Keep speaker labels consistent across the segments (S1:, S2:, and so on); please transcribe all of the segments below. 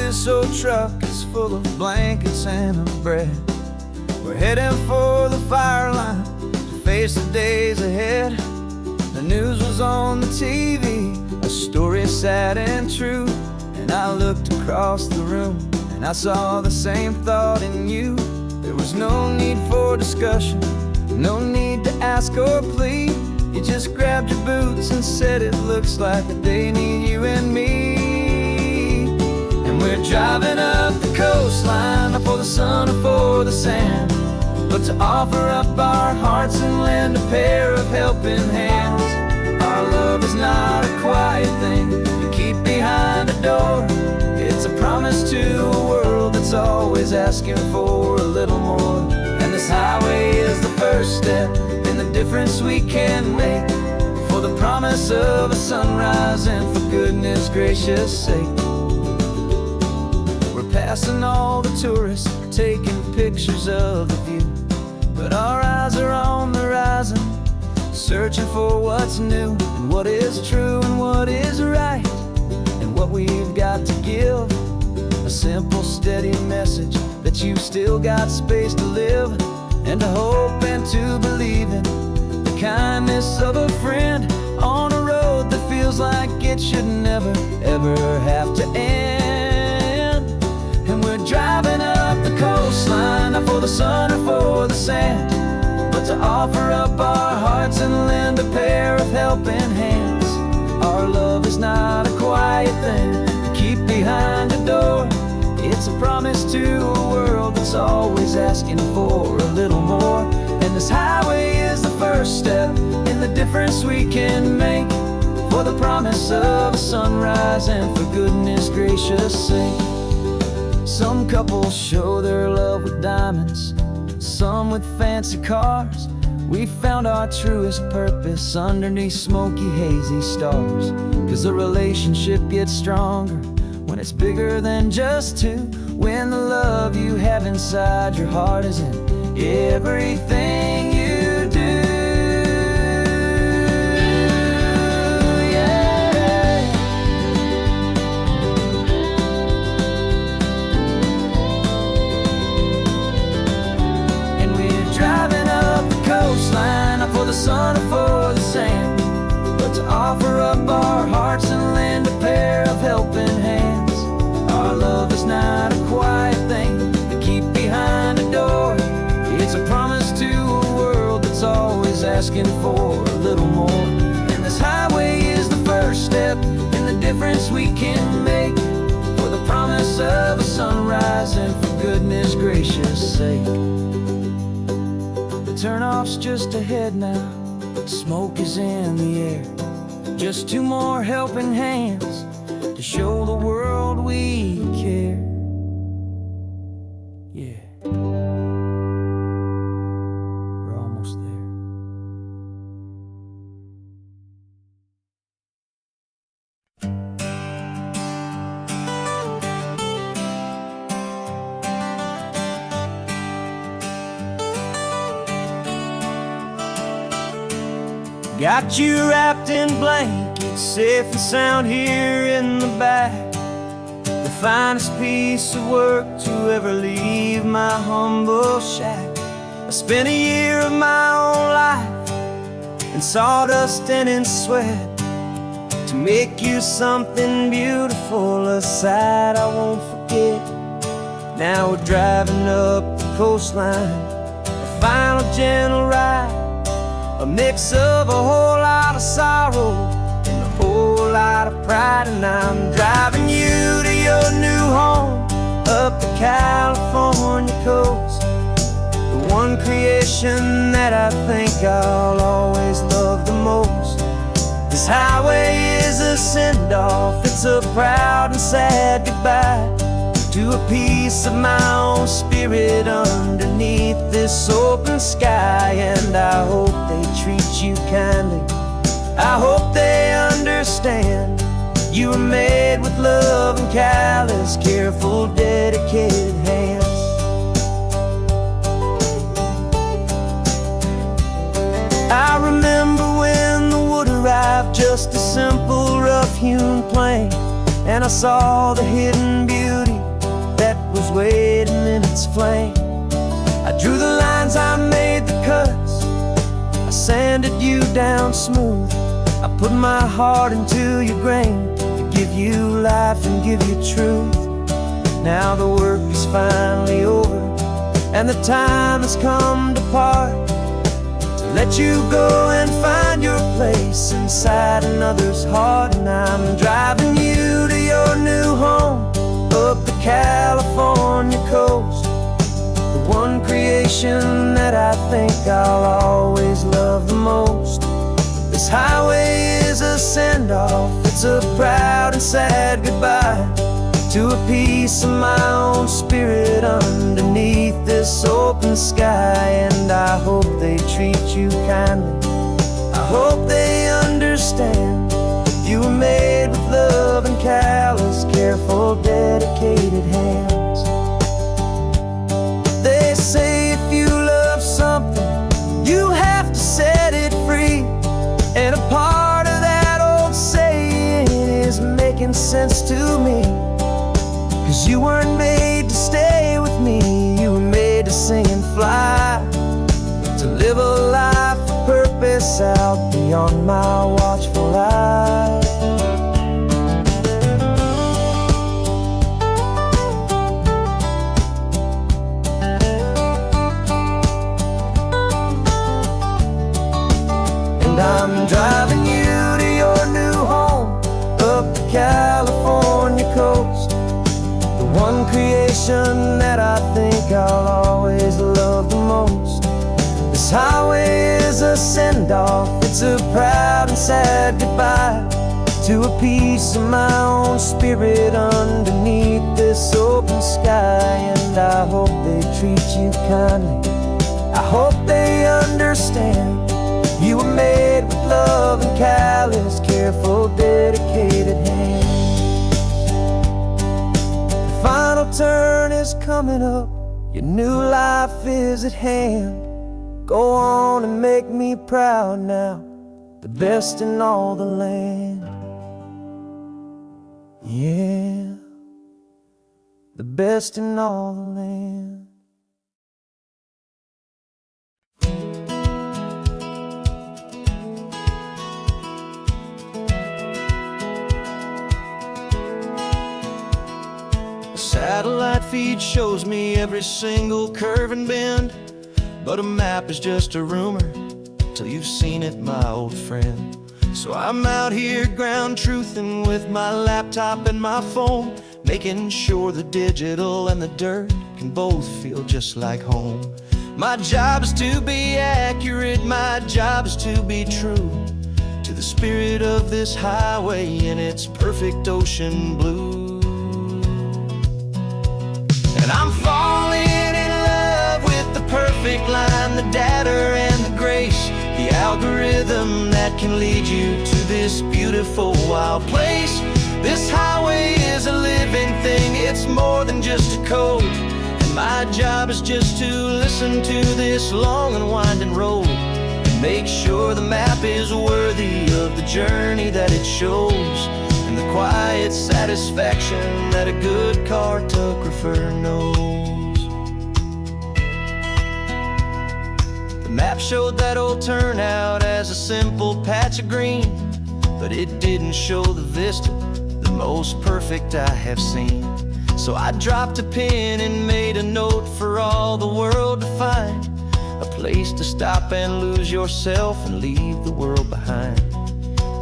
S1: this old truck is full of blankets and of bread. We're heading for the fire line to face the days ahead. The news was on the TV, a story sad and true. And I looked across the room and I saw the same thought in you. There was no need for discussion, no need to ask or plead. You just grabbed your boots and said it looks like that they need you and me. And we're driving up the coastline, not for the sun or for the sand, but to offer up our hearts and lend a pair of helping hands. Our love is not a quiet thing you keep behind a door. It's a promise to a world that's always asking for a little more. And this highway is the first step in the difference we can make, for the promise of a sunrise and for goodness gracious sake. We're passing all the tourists, taking pictures of the view, but our eyes are on the horizon, searching for what's new and what is true and what is right, and what we've got to give. A simple, steady message that you've still got space to live, and to hope and to believe in the kindness of a friend on a road that feels like it should never, ever have to end. And we're driving up the coastline, not for the sun or for the sand, but to offer up our hearts and lend a pair of helping hands. Our love is not a quiet thing to keep behind a door. It's a promise to a world that's always asking for a little more. And this highway is the first step in the difference we can make, for the promise of a sunrise and for goodness gracious sake. Some couples show their love with diamonds, some with fancy cars. We found our truest purpose underneath smoky, hazy stars. 'Cause a relationship gets stronger when it's bigger than just two, when the love you have inside your heart is in everything you do. Yeah. And we're driving up the coastline, not for the sun or for the sand, but to offer up our hearts and lend a pair of helping hands. Our love is not a quiet thing to keep behind a door. It's a promise to a world that's always asking for a little more. And this highway is the first step in the difference we can make, for the promise of a sunrise and for goodness gracious sake. The turnoff's just ahead now, smoke is in the air. Just two more helping hands to show the world we care. Yeah, we're almost there. Got you wrapped in blankets, safe and sound here in the back. The finest piece of work to ever leave my humble shack. I spent a year of my own life in sawdust and in sweat to make you something beautiful, a sight I won't forget. Now we're driving up the coastline, a final gentle ride, a mix of a whole lot of sorrow and a whole lot of pride. And I'm driving you to your new home up the California coast, the one creation that I think I'll always love the most. This highway is a send-off, it's a proud and sad goodbye to a piece of my own spirit underneath this open sky. And I hope they treat you kindly, I hope they understand you were made with love and callous, careful, dedicated hands. I remember when the wood arrived, just a simple rough-hewn plank, and I saw the hidden beauty was waiting in its flame. I drew the lines, I made the cuts, I sanded you down smooth. I put my heart into your grain to give you life and give you truth. Now the work is finally over, and the time has come to part, to let you go and find your place inside another's heart. And I'm driving you to your new home, up the California coast, the one creation that I think I'll always love the most. This highway is a send-off, it's a proud and sad goodbye to a piece of my own spirit underneath this open sky. And I hope they treat you kindly, I hope they understand. You were made with love and callous, careful, dedicated hands. They say if you love something, you have to set it free. And a part of that old saying is making sense to me. 'Cause you weren't made to stay with me, you were made to sing and fly, to live a life of purpose out beyond my watchful eye. And I'm driving you to your new home, up the California coast, one creation that I think I'll always love the most. This highway is a send-off, it's a proud and sad goodbye to a piece of my own spirit underneath this open sky. And I hope they treat you kindly, I hope they understand. You were made with love and callous, careful, dedicated hands. Final turn is coming up, your new life is at hand. Go on and make me proud now, the best in all the land. Yeah, the best in all the land. Satellite feed shows me every single curve and bend, but a map is just a rumor till you've seen it, my old friend. So I'm out here ground truthing with my laptop and my phone, making sure the digital and the dirt can both feel just like home. My job is to be accurate, my job is to be true to the spirit of this highway in its perfect ocean blue. And I'm falling in love with the perfect line, the data and the grace, the algorithm that can lead you to this beautiful wild place. This highway is a living thing, it's more than just a code. And my job is just to listen to this long and winding road, and make sure the map is worthy of the journey that it shows, and the quiet satisfaction that a good cartographer knows. The map showed that old turnout as a simple patch of green, but it didn't show the vista, the most perfect I have seen. So I dropped a pin and made a note for all the world to find, a place to stop and lose yourself and leave the world behind.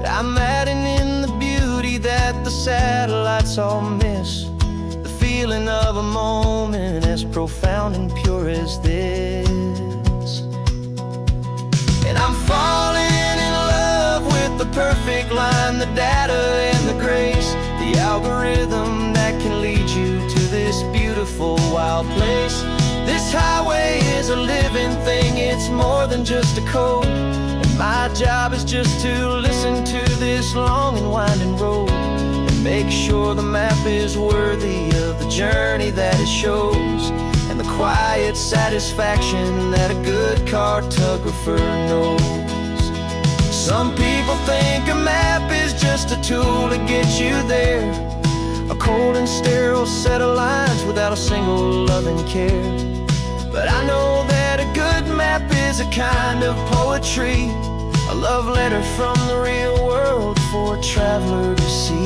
S1: I'm adding in the beauty that the satellites all miss, the feeling of a moment as profound and pure as this. And I'm falling in love with the perfect line, the data and the grace, the algorithm that can lead you to this beautiful wild place. This highway is a living thing, it's more than just a code. My job is just to listen to this long and winding road, and make sure the map is worthy of the journey that it shows, and the quiet satisfaction that a good cartographer knows. Some people think a map is just a tool to get you there, a cold and sterile set of lines without a single loving care. But I know that a good map is a kind of poetry, a love letter from the real world for a traveler to see.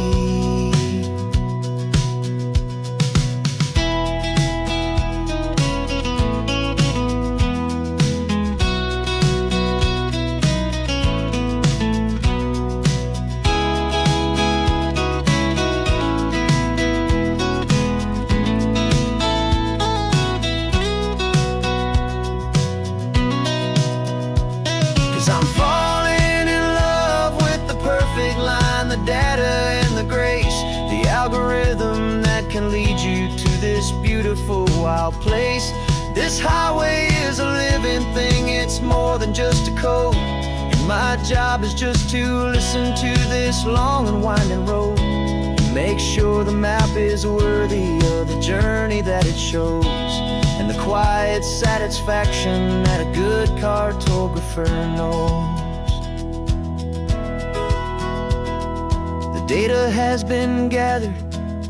S1: 'Cause I'm falling in love with the perfect line, the data and the grace, the algorithm that can lead you to this beautiful wild place. This highway is a living thing, it's more than just a code. And my job is just to listen to this long and winding road, and make sure the map is worthy of the journey that it shows, and the quiet satisfaction that a good cartographer knows. The data has been gathered,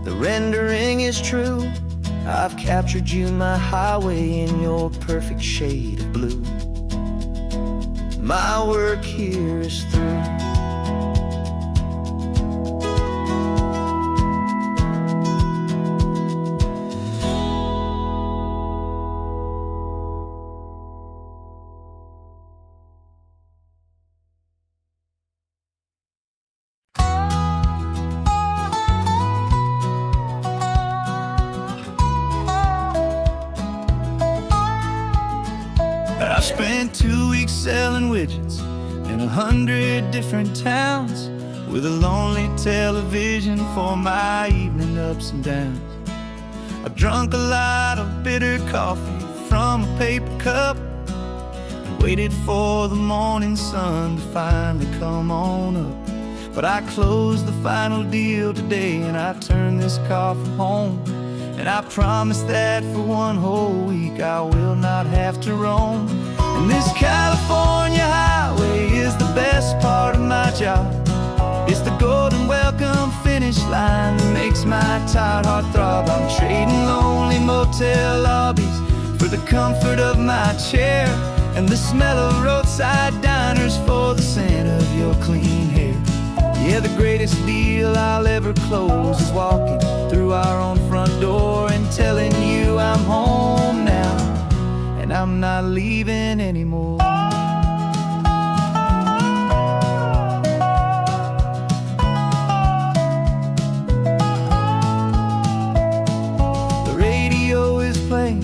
S1: the rendering is true. I've captured you, my highway, in your perfect shade of blue. My work here is through. I spent 2 weeks selling widgets in 100 different towns, with a lonely television for my evening ups and downs. I drunk a lot of bitter coffee from a paper cup, and waited for the morning sun to finally come on up. But I closed the final deal today, and I turned this car from home. And I promise that for one whole week I will not have to roam. And this California highway is the best part of my job. It's the golden welcome finish line that makes my tired heart throb. I'm trading lonely motel lobbies for the comfort of my chair, and the smell of roadside diners for the scent of your clean hair. Yeah, the greatest deal I'll ever close is walking through our own front door and telling you I'm home now, and I'm not leaving anymore. The radio is playing,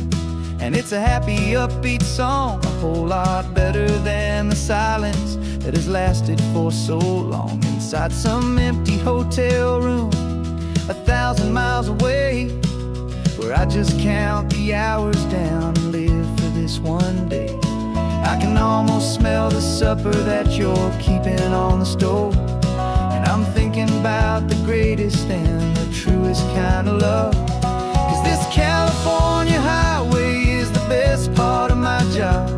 S1: and it's a happy, upbeat song, a whole lot better than the silence that has lasted for so long inside some empty hotel room 1,000 miles away, where I just count the hours down and live for this one day. I can almost smell the supper that you're keeping on the stove, and I'm thinking about the greatest and the truest kind of love. 'Cause this California highway is the best part of my job.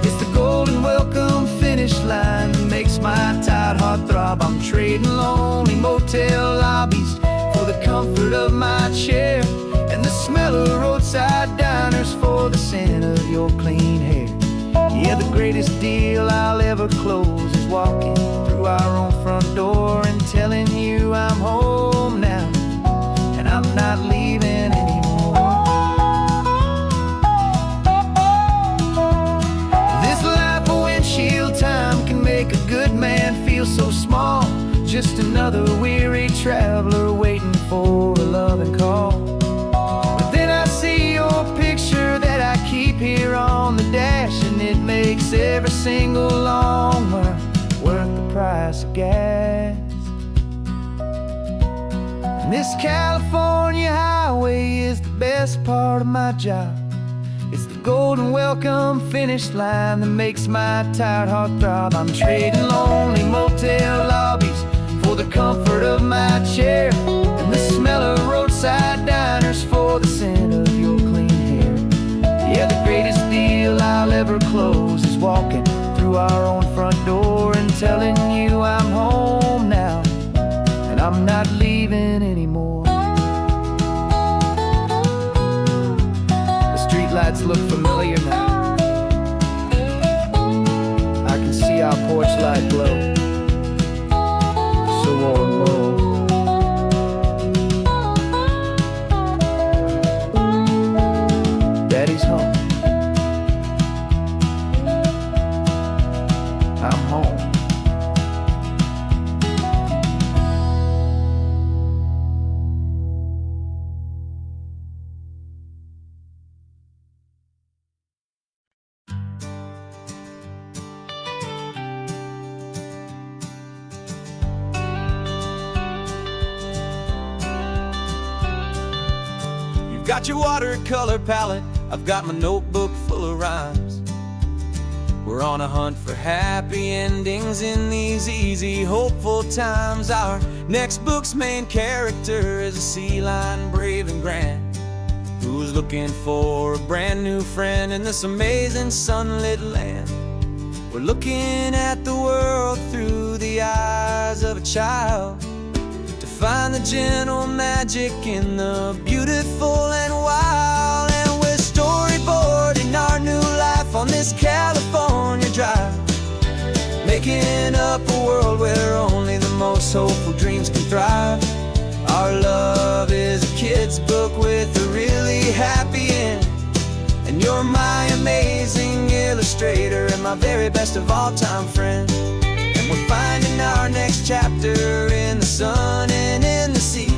S1: It's the golden welcome finish line that makes my tired heart throb. I'm trading lonely motel lobbies for the comfort of my chair, and the smell of roadside diners for the scent of your clean hair. Yeah, the greatest deal I'll ever close is walking through our own front door and telling you I'm home now, and I'm not leaving anymore. This life of windshield time can make a good man feel so small, just another weary traveler waiting for a loving call. But then I see your picture that I keep here on the dash, and it makes every single long mile worth the price of gas. And this California highway is the best part of my job. It's the golden welcome finish line that makes my tired heart throb. I'm trading lonely motel lobbies for the comfort of my chair, and the smell of roadside diners for the scent of your clean hair. Yeah, the greatest deal I'll ever close is walking through our own front door and telling you I'm home now, and I'm not leaving anymore. lights look familiar now. I can see our porch light glow, so warm, Daddy's home. I'm home. You've got your watercolor palette, I've got my notebook full of rhymes. We're on a hunt for happy endings in these easy, hopeful times. Our next book's main character is a sea lion, brave and grand, who's looking for a brand new friend in this amazing sunlit land. We're looking at the world through the eyes of a child, to find the gentle magic in the beautiful and wild. And we're storyboarding our new life on this California drive, making up a world where only the most hopeful dreams can thrive. Our love is a kid's book with a really happy end, and you're my amazing illustrator and my very best of all time friend. And we're finding our next chapter in the sun and in the sea,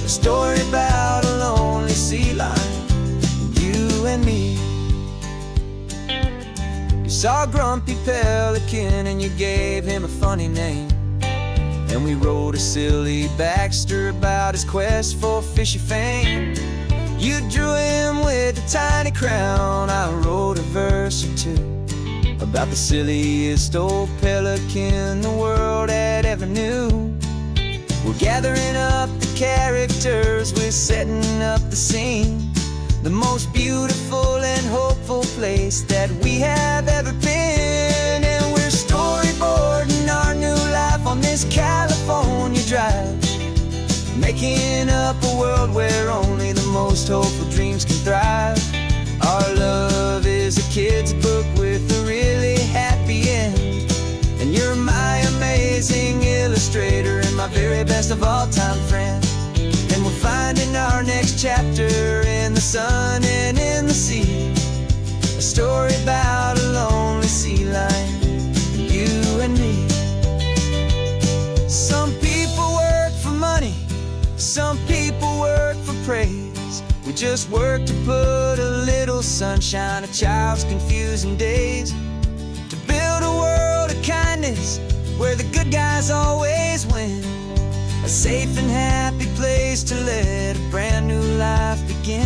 S1: a story about a lonely sea lion, you and me. You saw a grumpy pelican and you gave him a funny name, and we wrote a silly Baxter about his quest for fishy fame. You drew him with a tiny crown, I wrote a verse or two about the silliest old pelican the world had ever knew. We're gathering up the characters, we're setting up the scene, the most beautiful and hopeful place that we have ever been. And we're storyboarding our new life on this California drive, making up a world where only the most hopeful dreams can thrive. Our love is a kid's book with a really happy end, and you're my amazing illustrator and my very best of all time friend. And we're finding our next chapter in the sun and in the sea, a story about a lonely sea lion, you and me. Some people work for money, some people work for praise. We just work to put a little sunshine in a child's confusing days, to build a world of kindness where the good guys always win, a safe and happy place to let a brand new life begin.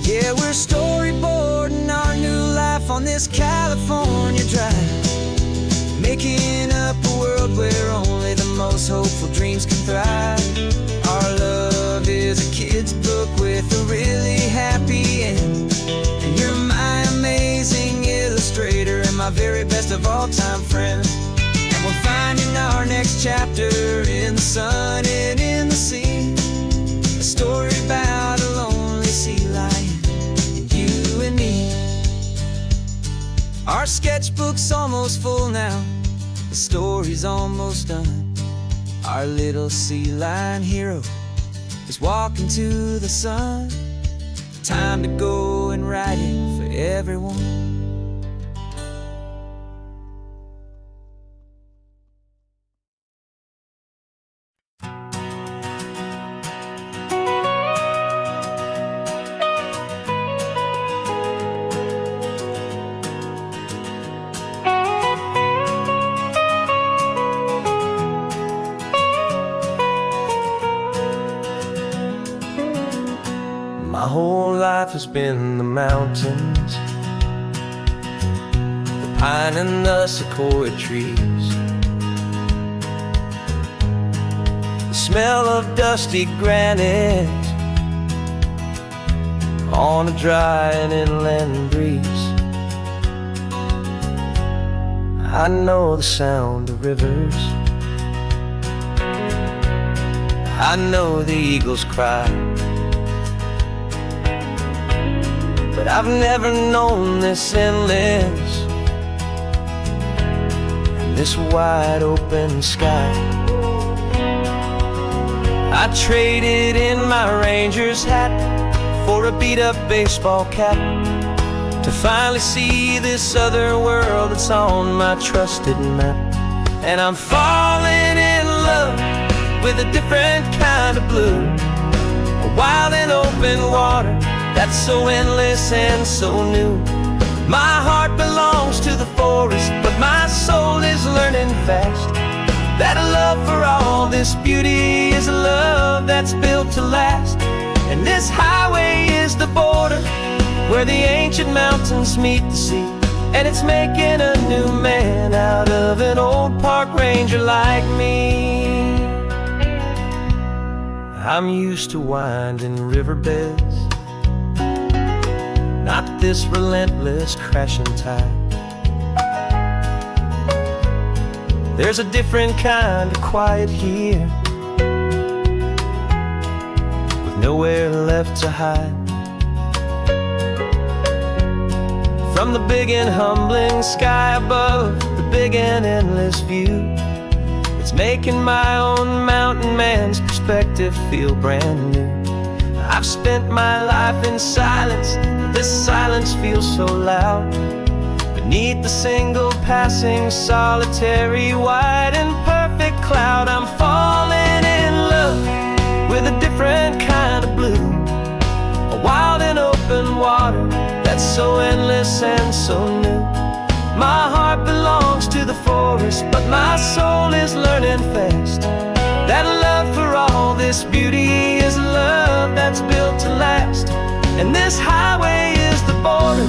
S1: Yeah, we're storyboarding our new life on this California drive, making up a world where only the most hopeful dreams can thrive. Our love is a kid's book with a really happy end, and you're my amazing illustrator and my very best of all time friend. And we're finding our next chapter in the sun and in the sea, a story about a lonely sea lion, and me. Our sketchbook's almost full now, the story's almost done. Our little sea lion hero is walking to the sun. Time to go and write it for everyone. My whole life has been the mountains, the pine and the sequoia trees, the smell of dusty granite on a dry and inland breeze. I know the sound of rivers, I know the eagles cry, but I've never known this endless and this wide open sky. I traded in my Ranger's hat for a beat-up baseball cap to finally see this other world that's on my trusted map. And I'm falling in love with a different kind of blue, a wild and open water that's so endless and so new. My heart belongs to the forest, but my soul is learning fast that a love for all this beauty is a love that's built to last. And this highway is the border where the ancient mountains meet the sea, and it's making a new man out of an old park ranger like me. I'm used to winding riverbeds, not this relentless crashing tide. There's a different kind of quiet here, with nowhere left to hide. From the big and humbling sky above, the big and endless view, it's making my own mountain man's perspective feel brand new. I've spent my life in silence, but this silence feels so loud. Beneath the single passing solitary white and perfect cloud, I'm falling in love with a different kind of blue, a wild and open water that's so endless and so new. My heart belongs to the forest, but my soul is learning fast that love for all this beauty is a love that's built to last. And this highway is the border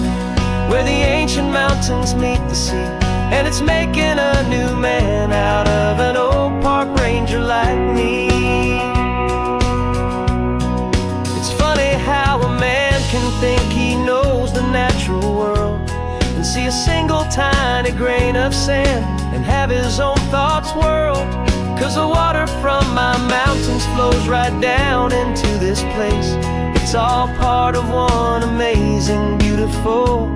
S1: where the ancient mountains meet the sea, and it's making a new man out of an old park ranger like me. It's funny how a man can think he knows the natural world and see a single tiny grain of sand and have his own thoughts whirled. 'Cause the water from my mountains flows right down into this place. It's all part of one amazing, beautiful,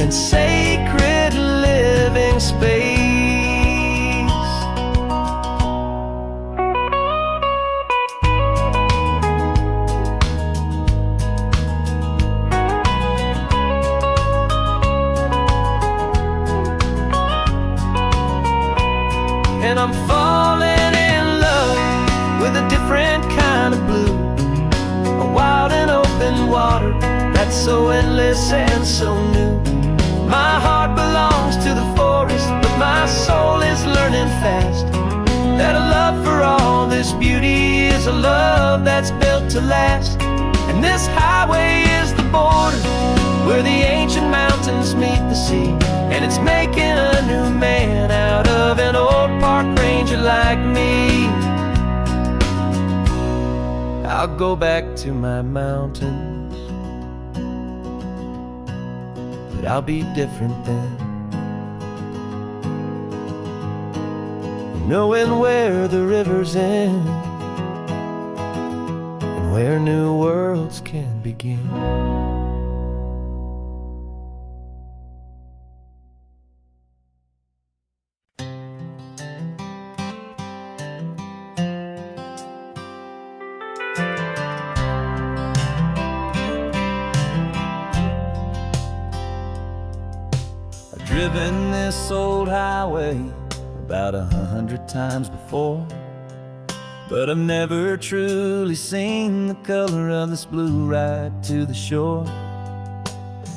S1: and sacred living space. And I'm falling in love with a different kind of blue, a wild and open water that's so endless and so new. My heart belongs to the forest, but my soul is learning fast that a love for all this beauty is a love that's built to last. And this highway is the border where the ancient mountains meet the sea, and it's making a new man out of an old park ranger like me. I'll go back to my mountains, but I'll be different then, knowing where the rivers end and where new worlds can begin. Driven this old highway about 100 times before, but I've never truly seen the color of this blue right to the shore.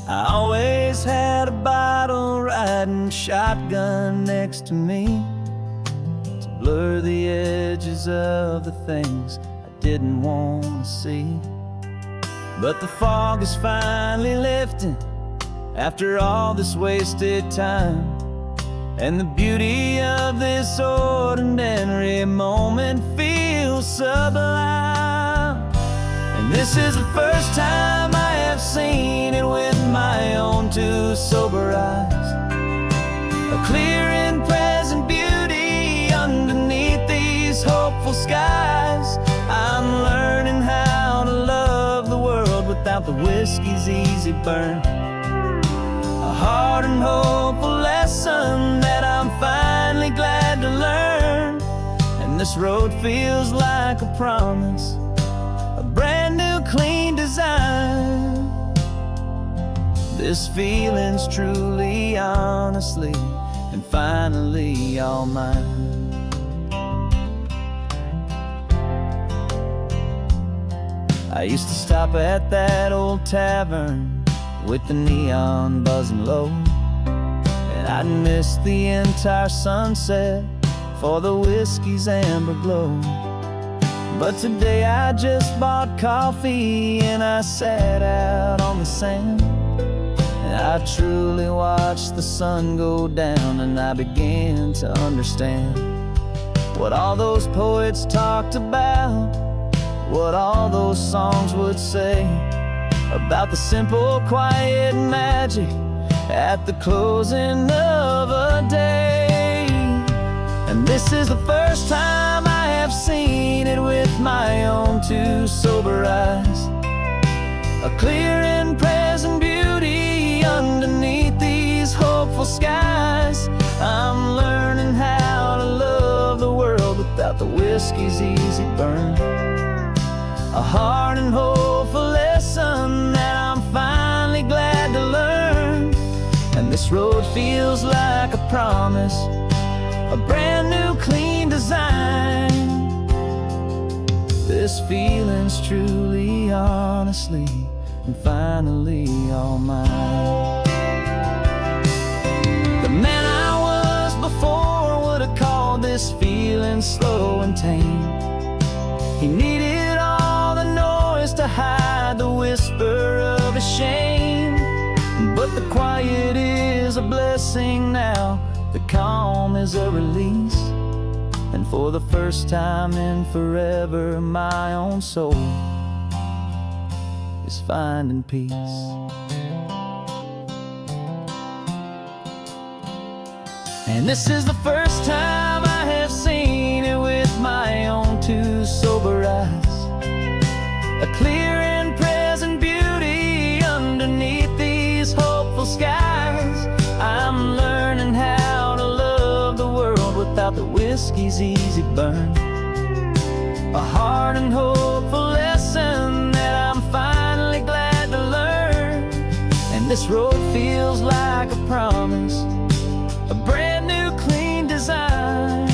S1: I always had a bottle riding shotgun next to me to blur the edges of the things I didn't want to see. But the fog is finally lifting after all this wasted time, and the beauty of this ordinary moment feels sublime. And this is the first time I have seen it with my own two sober eyes. A clear and present beauty underneath these hopeful skies. I'm learning how to love the world without the whiskey's easy burn. A hard and hopeful lesson that I'm finally glad to learn. And this road feels like a promise, a brand new clean design. This feeling's truly, honestly, and finally all mine. I used to stop at that old tavern with the neon buzzing low, and I'd miss the entire sunset for the whiskey's amber glow. But today I just bought coffee and I sat out on the sand, and I truly watched the sun go down, and I began to understand what all those poets talked about, what all those songs would say about the simple, quiet magic at the closing of a day. And this is the first time I have seen it with my own two sober eyes. A clear and present beauty underneath these hopeful skies. I'm learning how to love the world without the whiskey's easy burn. A hard and hopeful lesson that I'm finally glad to learn. And this road feels like a promise, a brand new clean design. This feeling's truly, honestly, and finally all mine. The man I was before would have called this feeling slow and tame. He needed all the noise to hide the whisper of his shame. But the quiet is a blessing now, the calm is a release. And for the first time in forever, my own soul is finding peace. And this is the first time I have seen it with my own two sober eyes. A clear and present beauty underneath these hopeful skies. I'm learning how to love the world without the whiskey's easy burn. A hard and hopeful lesson that I'm finally glad to learn. And this road feels like a promise, a brand new clean design.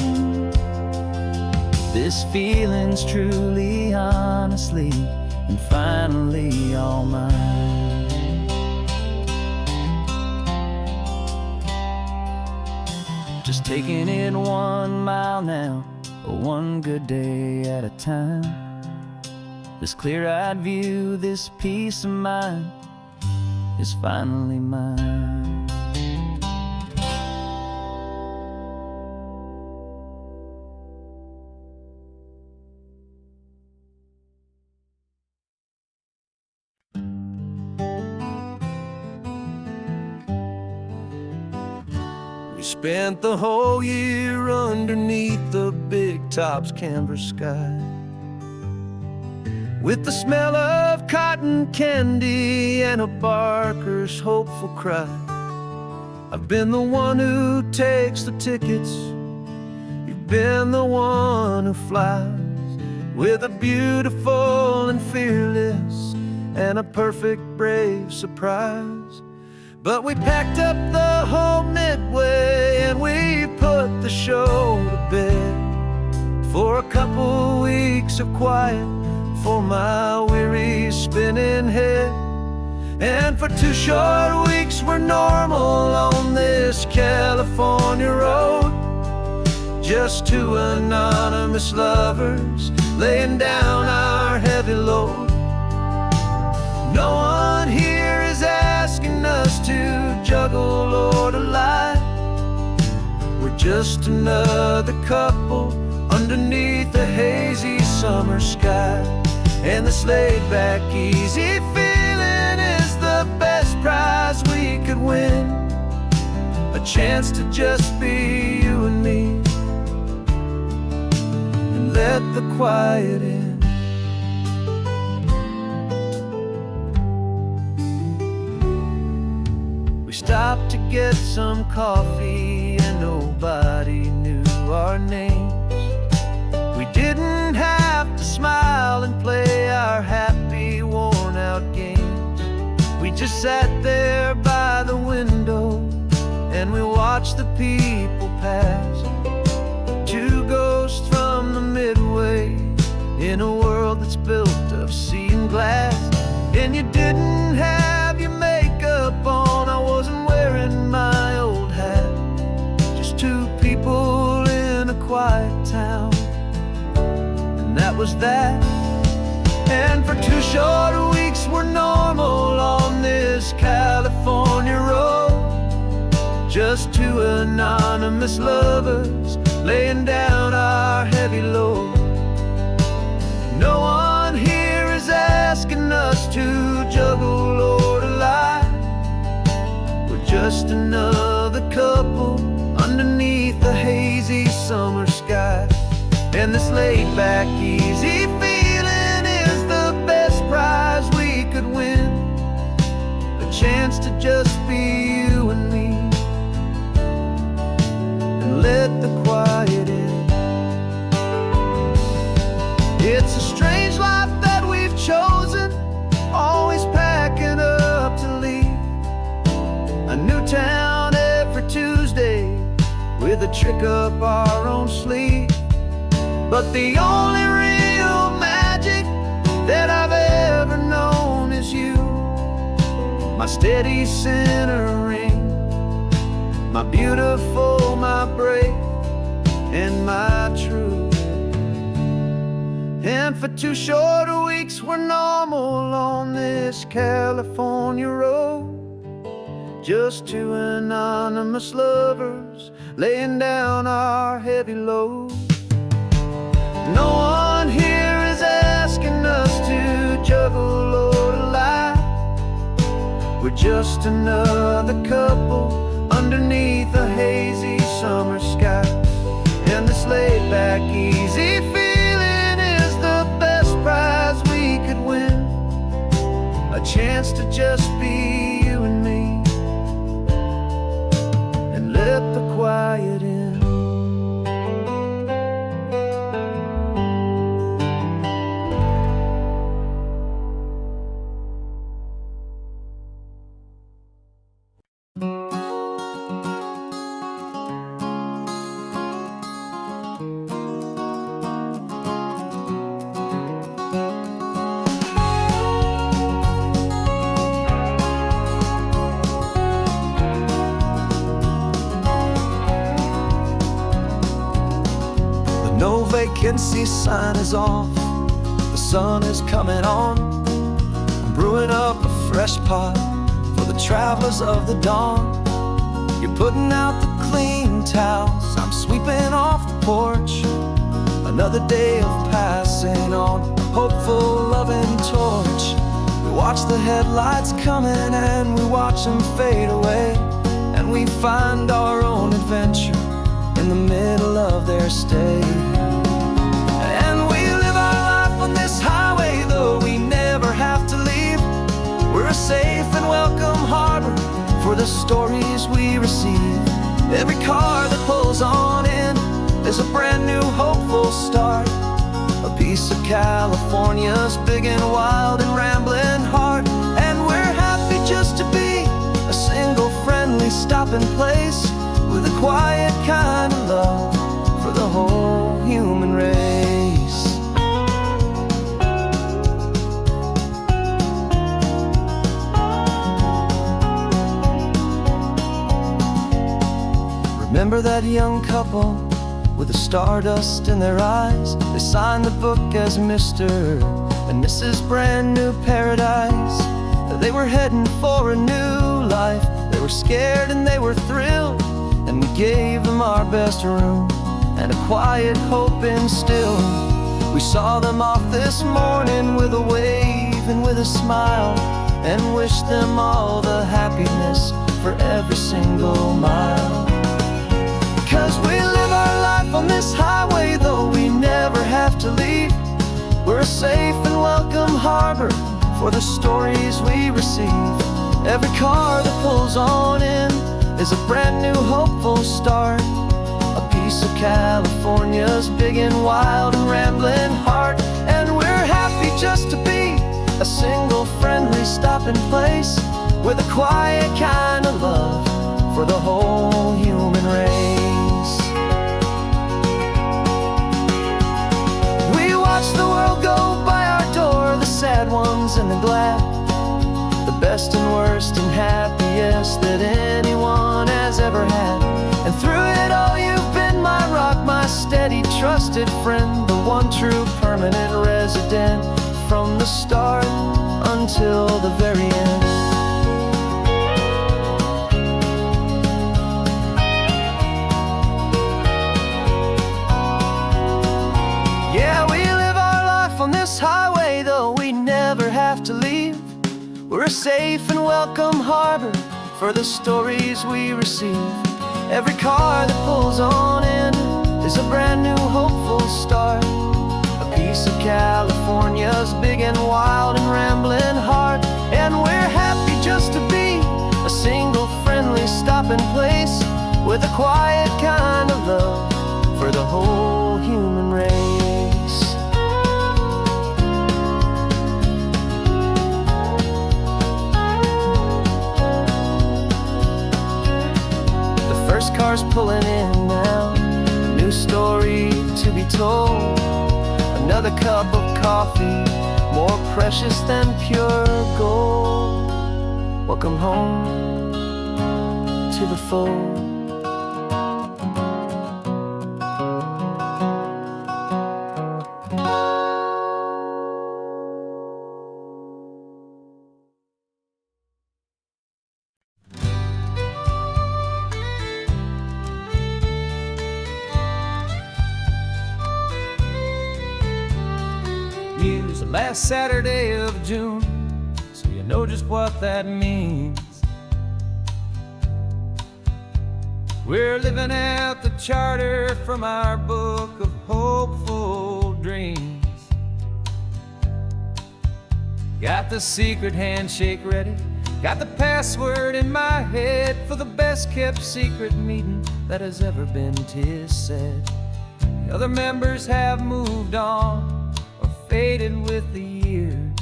S1: This feeling's truly, honestly, and finally all mine. Just taking it 1 mile now, one good day at a time. This clear-eyed view, this peace of mind is finally mine.
S2: We spent the whole year underneath the big top's canvas sky, with the smell of cotton candy and a barker's hopeful cry. I've been the one who takes the tickets, you've been the one who flies, with a beautiful and fearless and a perfect brave surprise. But we packed up the whole Midway and we put the show to bed for a couple weeks of quiet for my weary spinning head. And for 2 short weeks we're normal on this California road, just 2 anonymous lovers laying down our heavy load. No one here is asking us to juggle or to lie. just another couple underneath the hazy summer sky. And this laid-back, easy feeling is the best prize we could win. A chance to just be you and me, and let the quiet in. We stopped to get some coffee and nobody knew our names. We didn't have to smile and play our happy, worn-out games. We just sat there by the window and we watched the people pass. Two ghosts from the Midway in a world that's built of sea and glass. And you didn't have your makeup on, I wasn't wearing my old hat. Just two people in a quiet town, and that was that. And for 2 short weeks we're normal on this California road. Just two anonymous lovers laying down our heavy load. No one here is asking us to juggle or to lie. We're just another couple underneath the hazy summer sky. And this laid-back, easy feeling is the best prize we could win. A chance to just be you and me, and let the quiet in. It's a strange life that we've chosen, always packing up to leave. A new town every Tuesday with a trick up our own sleeve. But the only real magic that I've ever known is you, my steady centering, my beautiful, my brave, and my true. And for 2 short weeks we're normal on this California road. Just two anonymous lovers laying down our heavy load. No one here is asking us to juggle or to lie. We're just another couple underneath a hazy summer sky. And this laid-back, easy feeling is the best prize we could win. A chance to just be you and me, and let the quiet in.
S1: No vacancy sign is off, the sun is coming on. I'm brewing up a fresh pot for the travelers of the dawn. You're putting out the clean towels, I'm sweeping off the porch. Another day of passing on, hopeful, loving torch. We watch the headlights coming and we watch them fade away. And we find our own adventure in the middle of their stay. And we live our life on this highway, though we never have to leave. We're a safe and welcome harbor for the stories we receive. Every car that pulls on in is a brand new hopeful start. A piece of California's big and wild and rambling heart. And we're happy just to be a single friendly stopping place, with a quiet kind of love for the whole human race. Remember that young couple with the stardust in their eyes? They signed the book as Mr. and Mrs. Brand New Paradise. They were heading for a new life. They were scared and they were thrilled, and we gave them our best room and a quiet hope instilled. We saw them off this morning with a wave and with a smile, and wished them all the happiness for every single mile. 'Cause we live our life on this highway, though we never have to leave. We're a safe and welcome harbor for the stories we receive. Every car that pulls on in is a brand new hopeful start, a piece of California's big and wild and rambling heart. And we're happy just to be a single friendly stopping place with a quiet kind of love for the whole human race. We watch the world go by our door, the sad ones and the glad, the best and worst and happiest that anyone has ever had. And through it all you've been my rock, my steady trusted friend, the one true permanent resident from the start until the very end. Yeah, we live our life on this highway, though we never have to leave. We're a safe and welcome harbor for the stories we receive. Every car that pulls on in is a brand new hopeful start, a piece of California's big and wild and rambling heart. And we're happy just to be a single friendly stopping place with a quiet kind of love for the whole human race. First car's pulling in now, a new story to be told. Another cup of coffee, more precious than pure gold. Welcome home to the fold. Use the last Saturday of June, so you know just what that means. We're living out the charter from our book of hopeful dreams. Got the secret handshake ready, got the password in my head for the best kept secret meeting that has ever been, 'tis said. The other members have moved on, faded with the years,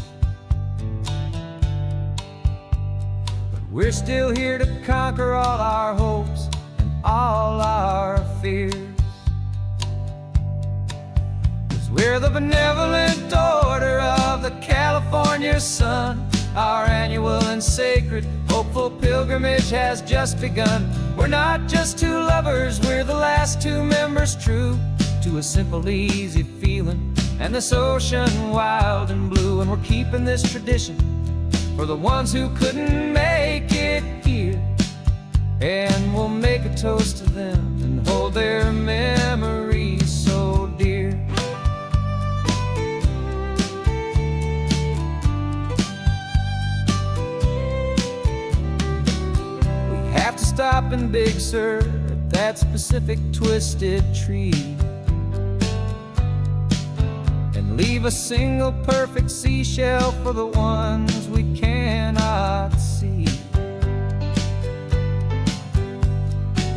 S1: but we're still here to conquer all our hopes and all our fears. 'Cause we're the benevolent order of the California sun. Our annual and sacred hopeful pilgrimage has just begun. We're not just two lovers, we're the last two members true to a simple, easy feeling and this ocean wild and blue. And we're keeping this tradition for the ones who couldn't make it here, and we'll make a toast to them and hold their memories so dear. We have to stop in Big Sur at that specific twisted tree, leave a single perfect seashell for the ones we cannot see.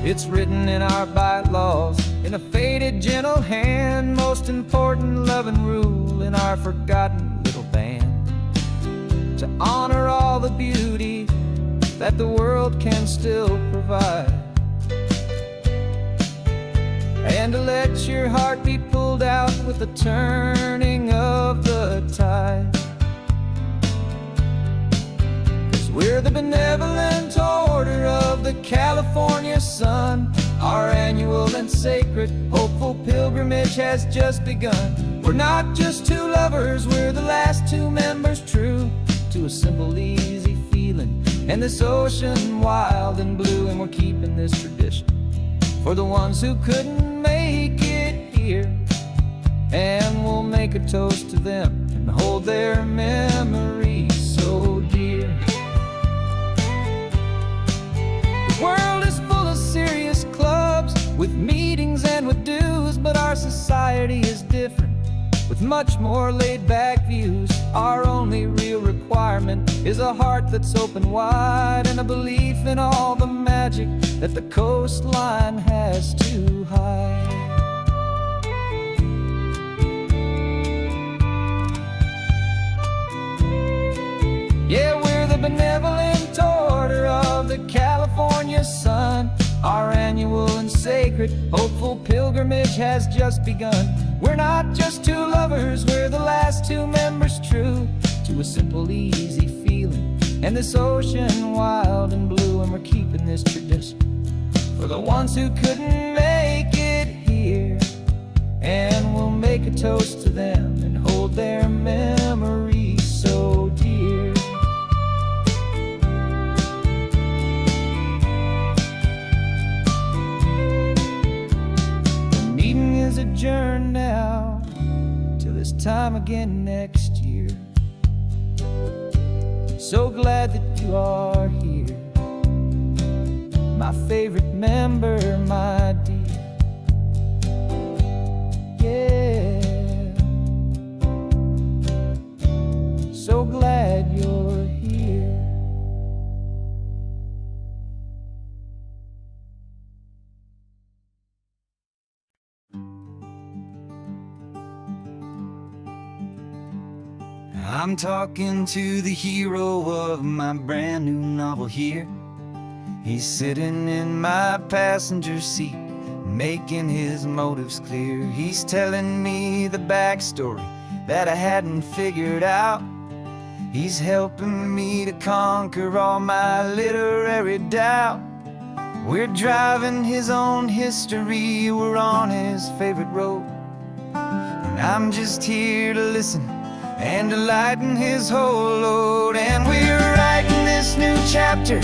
S1: It's written in our bylaws in a faded gentle hand, most important loving rule in our forgotten little band, to honor all the beauty that the world can still provide, and to let your heart be pulled out with the turning of the tide. 'Cause we're the benevolent order of the California sun. Our annual and sacred hopeful pilgrimage has just begun. We're not just two lovers, we're the last two members true to a simple, easy feeling and this ocean wild and blue. And we're keeping this tradition for the ones who couldn't make it here. And we'll make a toast to them and hold their memories so dear. The world is full of serious clubs with meetings and with dues, but our society is different with much more laid-back views. Our only real requirement is a heart that's open wide and a belief in all the magic that the coastline has to hide. Yeah, we're the benevolent order of the California sun. Our annual and sacred, hopeful pilgrimage has just begun. We're not just two lovers, we're the last two members true to a simple, easy feeling. And this ocean wild and blue, and we're keeping this tradition for the ones who couldn't make it here. And we'll make a toast to them and hold their memories so dear. Adjourn now till this time again next year. So glad that you are here, my favorite member, my dear. Yeah, so glad you're here. I'm talking to the hero of my brand new novel here. He's sitting in my passenger seat, making his motives clear. He's telling me the backstory that I hadn't figured out. He's helping me to conquer all my literary doubt. We're driving his own history, we're on his favorite road, and I'm just here to listen and to lighten his whole load. And we're writing this new chapter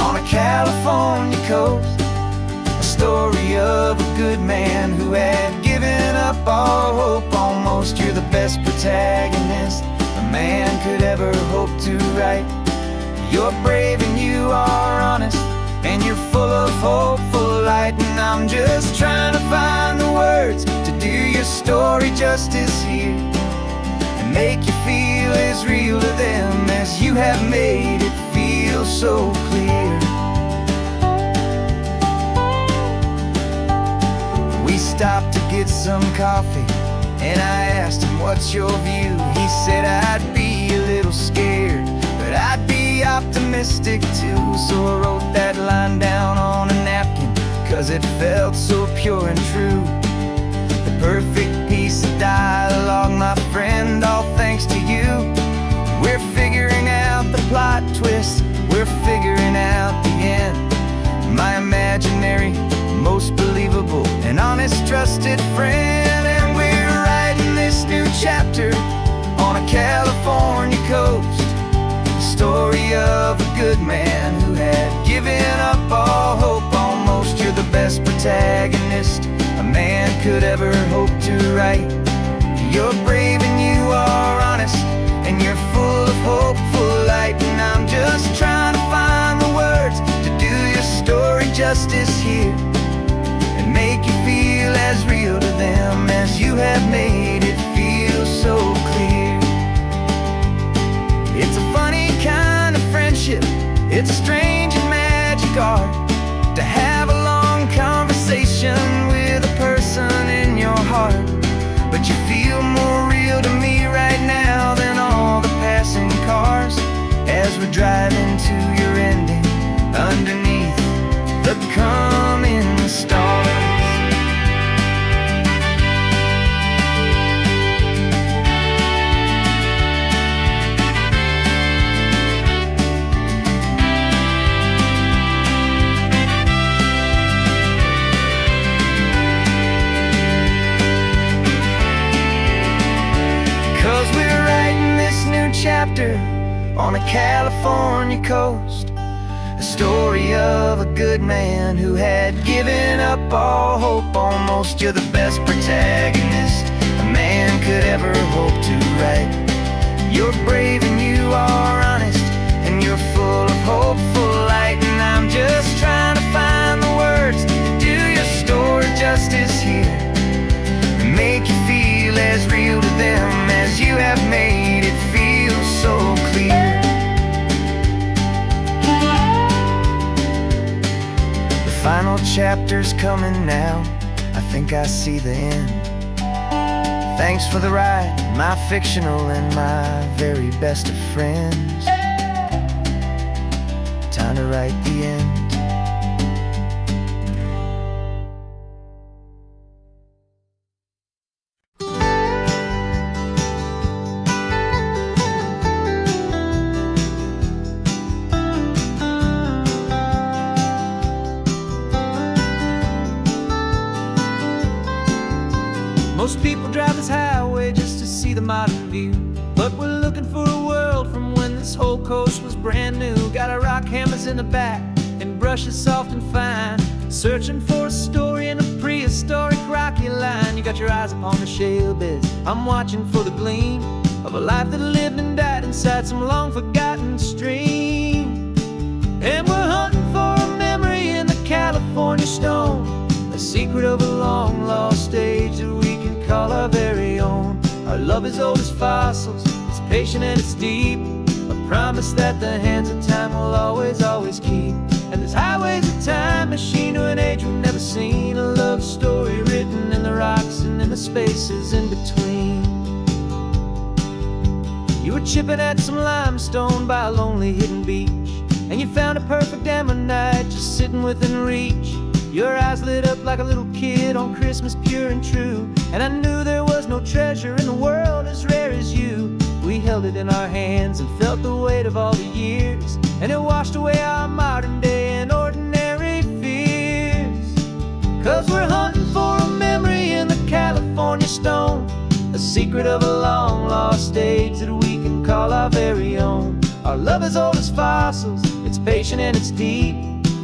S1: on a California coast, a story of a good man who had given up all hope almost. You're the best protagonist a man could ever hope to write. You're brave and you are honest, and you're full of hopeful light. And I'm just trying to find the words to do your story justice here, make you feel as real to them as you have made it feel so clear. We stopped to get some coffee, and I asked him, what's your view? He said, I'd be a little scared, but I'd be optimistic too. So I wrote that line down on a napkin, 'cause it felt so pure and true. The perfect piece of dialogue, my friend, all thanks to you. We're figuring out the plot twist, we're figuring out the end. My imaginary, most believable and honest trusted friend. And we're writing this new chapter on a California coast, the story of a good man who had given up all hope almost. You're the best protagonist a man could ever hope to write. You're brave and you are honest, and you're full of hopeful light. And I'm just trying to find the words to do your story justice here, and make you feel as real to them as you have made it feel so clear. It's a funny kind of friendship, it's a strange and magic art to have a long conversation with a person in your heart. But you feel more real to me right now than all the passing cars, as we're driving to your ending underneath the coming stars. Chapter on a California coast, The story of a good man who had given up all hope almost. You're the best protagonist a man could ever hope to write. You're brave and you are honest, and you're full of hopeful light. And I'm just trying to find the words to do your story justice here, and make you feel as real to them as you have made it feel so clear. The final chapter's coming now, I think I see the end. Thanks for the ride, my fictional and my very best of friends. Time to write the end. Most people drive this highway just to see the modern view, but we're looking for a world from when this whole coast was brand new. Got our rock hammers in the back and brushes soft and fine, searching for a story in a prehistoric rocky line. You got your eyes upon the shale beds, I'm watching for the gleam of a life that lived and died inside some long forgotten stream. And we're hunting for a memory in the California stone, a secret of a long lost age that we can call our very own. Our love is old as fossils, it's patient and it's deep, a promise that the hands of time will always, always keep. And this highway's a time machine to an age we've never seen, a love story written in the rocks and in the spaces in between. You were chipping at some limestone by a lonely hidden beach, and you found a perfect ammonite just sitting within reach. Your eyes lit up like a little kid on Christmas, pure and true, and I knew there was no treasure in the world as rare as you. We held it in our hands and felt the weight of all the years, and it washed away our modern day and ordinary fears. 'Cause we're hunting for a memory in the California stone, a secret of a long lost age that we can call our very own. Our love is old as fossils, it's patient and it's deep,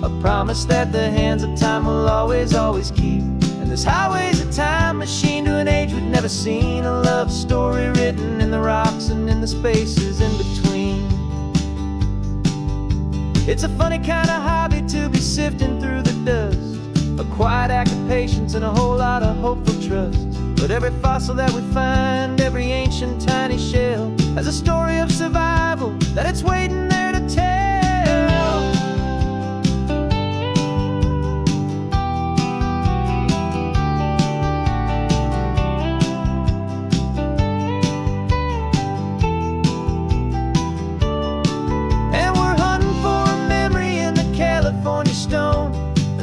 S1: a promise that the hands of time will always, always keep. And this highway's a time machine to an age we've never seen, a love story written in the rocks and in the spaces in between. It's a funny kind of hobby to be sifting through the dust, a quiet act of patience and a whole lot of hopeful trust. But every fossil that we find, every ancient tiny shell, has a story of survival that it's waiting there to tell.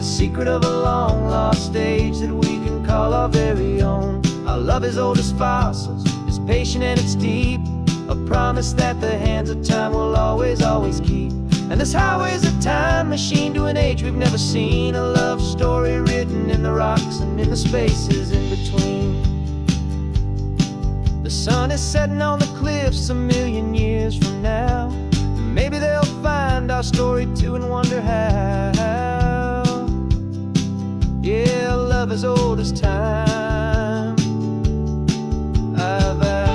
S1: Secret of a long lost age that we can call our very own. Our love is old as fossils, it's patient and it's deep, a promise that the hands of time will always, always keep. And this highway's a time machine to an age we've never seen, a love story written in the rocks and in the spaces in between. The sun is setting on the cliffs a million years from now, maybe they'll find our story too and wonder how. Yeah, love as old as time, I vow.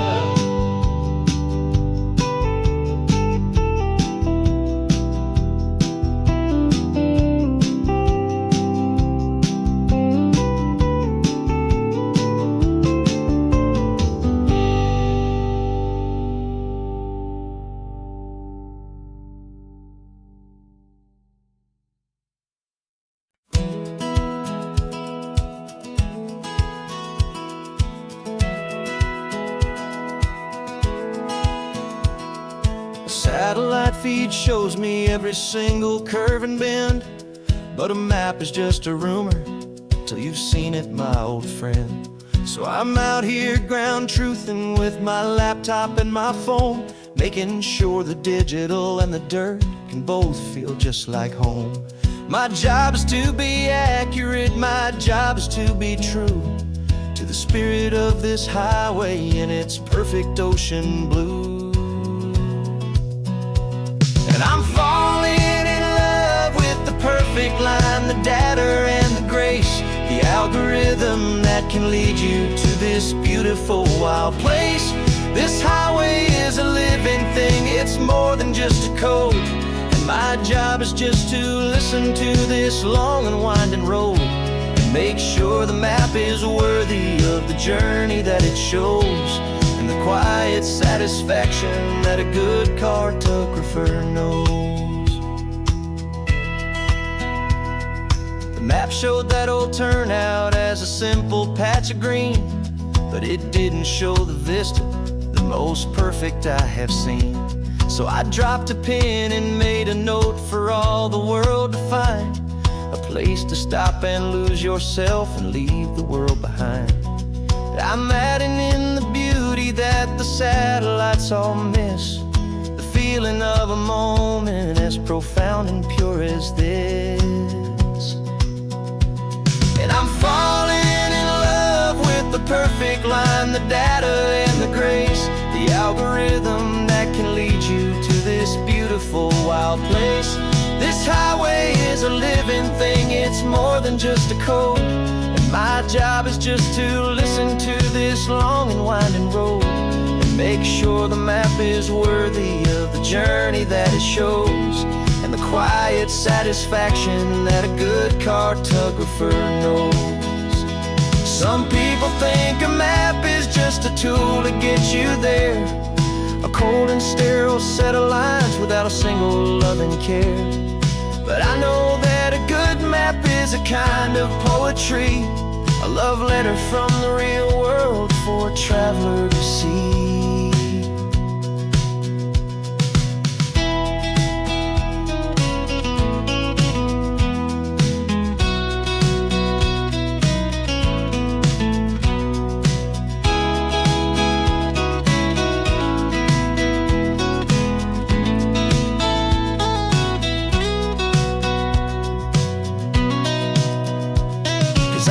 S1: Satellite feed shows me every single curve and bend, but a map is just a rumor till you've seen it, my old friend. So I'm out here ground truthing with my laptop and my phone, making sure the digital and the dirt can both feel just like home. My job is to be accurate, my job is to be true to the spirit of this highway in its perfect ocean blue. And I'm falling in love algorithm that can lead you to this beautiful wild place. This highway is a living thing, it's more than just a code. And my job is just to listen to this long and winding road and make sure the map is worthy of the journey that it shows, and the quiet satisfaction that a good cartographer knows. The map showed that old turnout as a simple patch of green, but it didn't show the vista, the most perfect I have seen. So I dropped a pin and made a note for all the world to find, a place to stop and lose yourself and leave the world behind. I'm adding in the beauty that the satellites all miss, the feeling of a moment as profound and pure as this. And I'm falling in love with the perfect line, the data and the grace, the algorithm that can lead you to this beautiful wild place. This highway is a living thing, it's more than just a code. And my job is just to listen to this long and winding road and make sure the map is worthy of the journey that it shows, and the quiet satisfaction that a good cartographer knows. Some people think a map is just a tool to get you there, a cold and sterile set of lines without a single loving care. But I know that a good map is a kind of poetry, a love letter from the real world for a traveler to see.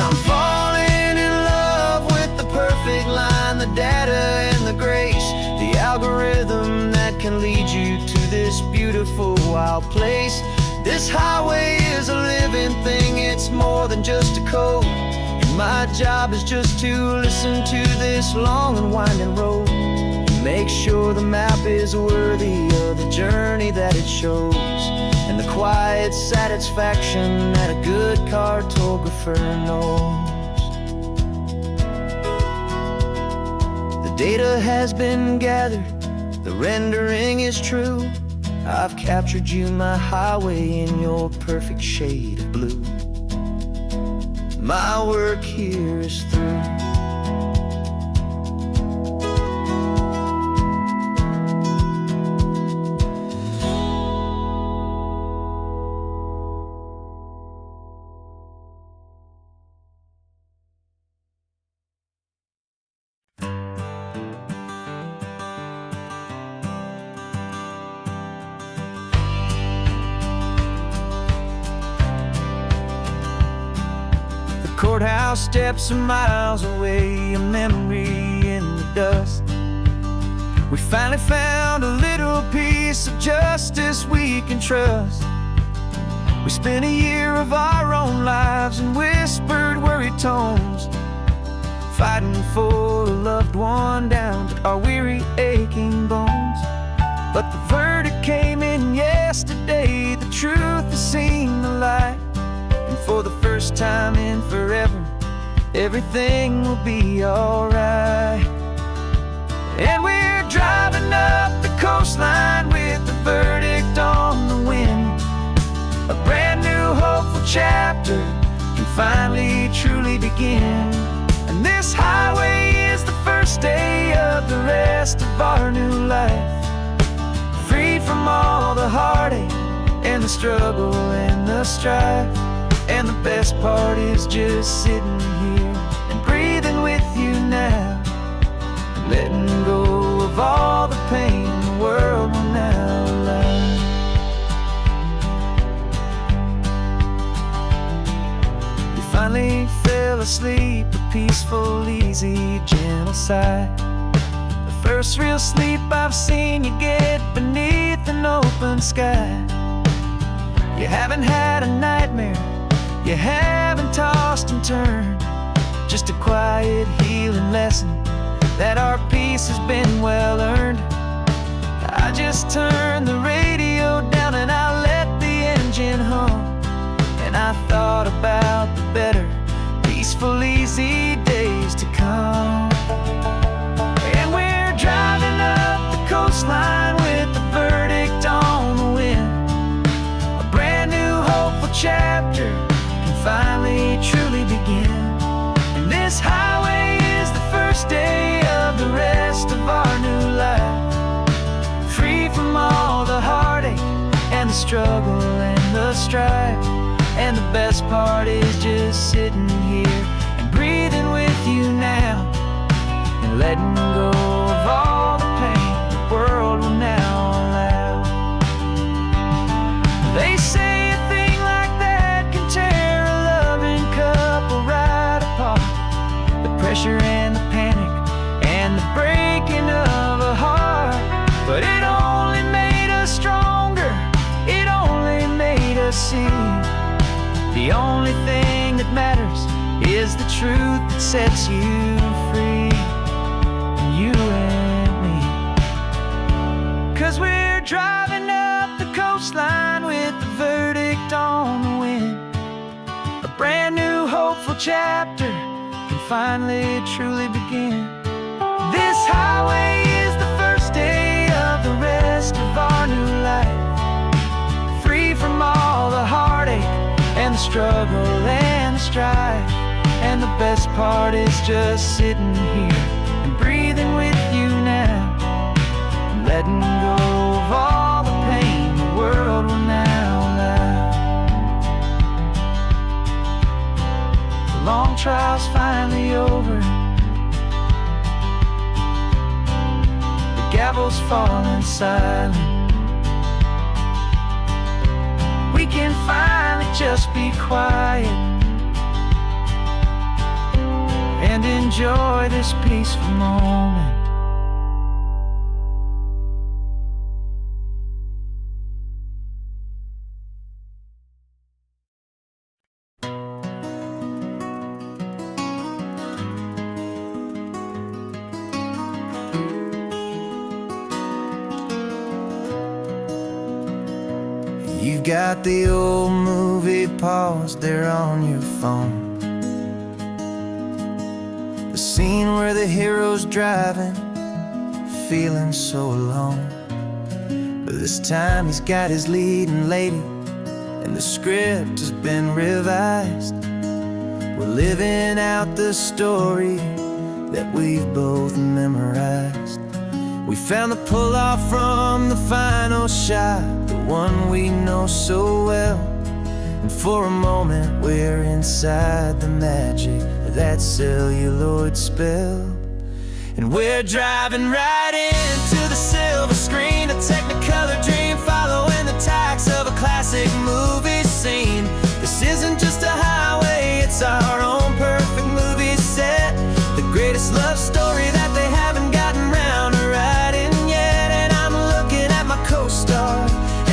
S1: I'm falling in love with the perfect line, the data and the grace, the algorithm that can lead you to this beautiful wild place. This highway is a living thing, it's more than just a code. And my job is just to listen to this long and winding road and make sure the map is worthy of the journey that it shows, and the quiet satisfaction that a good cartographer knows. The data has been gathered, the rendering is true. I've captured you, my highway, in your perfect shade of blue. My work here is through. Courthouse steps are miles away, a memory in the dust. We finally found a little piece of justice we can trust. We spent a year of our own lives in whispered, worried tones, fighting for a loved one down to our weary, aching bones. But the verdict came in yesterday, the truth has seen the light. And for the first time in forever, everything will be alright. And we're driving up the coastline with the verdict on the wind. A brand new hopeful chapter can finally truly begin. And this highway is the first day of the rest of our new life, freed from all the heartache and the struggle and the strife. And the best part is just sitting here and breathing with you now, letting go of all the pain the world will now allow. You finally fell asleep, a peaceful, easy, gentle sigh. The first real sleep I've seen you get beneath an open sky. You haven't had a nightmare, you haven't been tossed and turned, just a quiet healing lesson that our peace has been well earned. I just turned the radio down and I let the engine hum, and I thought about the better, peaceful, easy days to come. And we're driving up the coastline with the verdict on the wind. A brand new hopeful chapter can finally truly begin. And this highway is the first day of the rest of our new life, free from all the heartache and the struggle and the strife. And the best part is just sitting here and breathing with you now, and letting go of all the pain the world will now allow. They say a thing like that can tear a loving couple right apart. The pressure and the panic and the breaking of a heart. But it only made us stronger, it only made us see the only thing that matters is the truth that sets you free, you and me. 'Cause we're driving up the coastline with the verdict on the wind. A brand new hopeful chapter can finally truly begin. This highway is the first day of the rest of our new life, free from all the heartache and the struggle and the strife. And the best part is just sitting here and breathing with you now, and letting go of all the pain the world will now allow. The long trial's finally over, the gavel's falling silent. We can finally just be quiet and enjoy this peaceful moment. You got the old movie paused there on your phone, the scene where the hero's driving, feeling so alone. But this time he's got his leading lady, and the script has been revised. We're living out the story that we've both memorized. We found the pull-off from the final shot, the one we know so well. And for a moment we're inside the magic of that celluloid spell. And we're driving right into the silver screen, a Technicolor dream, following the tacks of a classic movie scene. This isn't just a highway, it's our own perfect movie set, the greatest love story that they haven't gotten round to writing yet. And I'm looking at my co-star,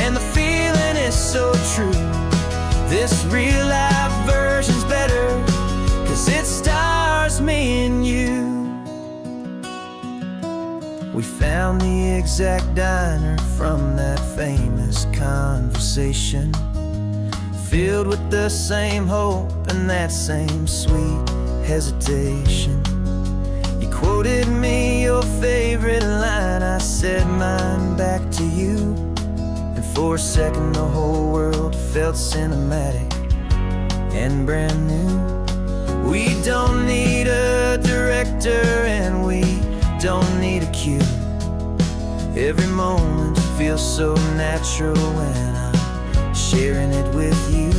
S1: and the feeling is so true. This real life version's better, 'cause it stars me and you. We found the exact diner from that famous conversation, filled with the same hope and that same sweet hesitation. You quoted me your favorite line, I said mine back to you. And for a second the whole world felt cinematic and brand new. We don't need a director and we don't need a cue. Every moment feels so natural when I'm sharing it with you.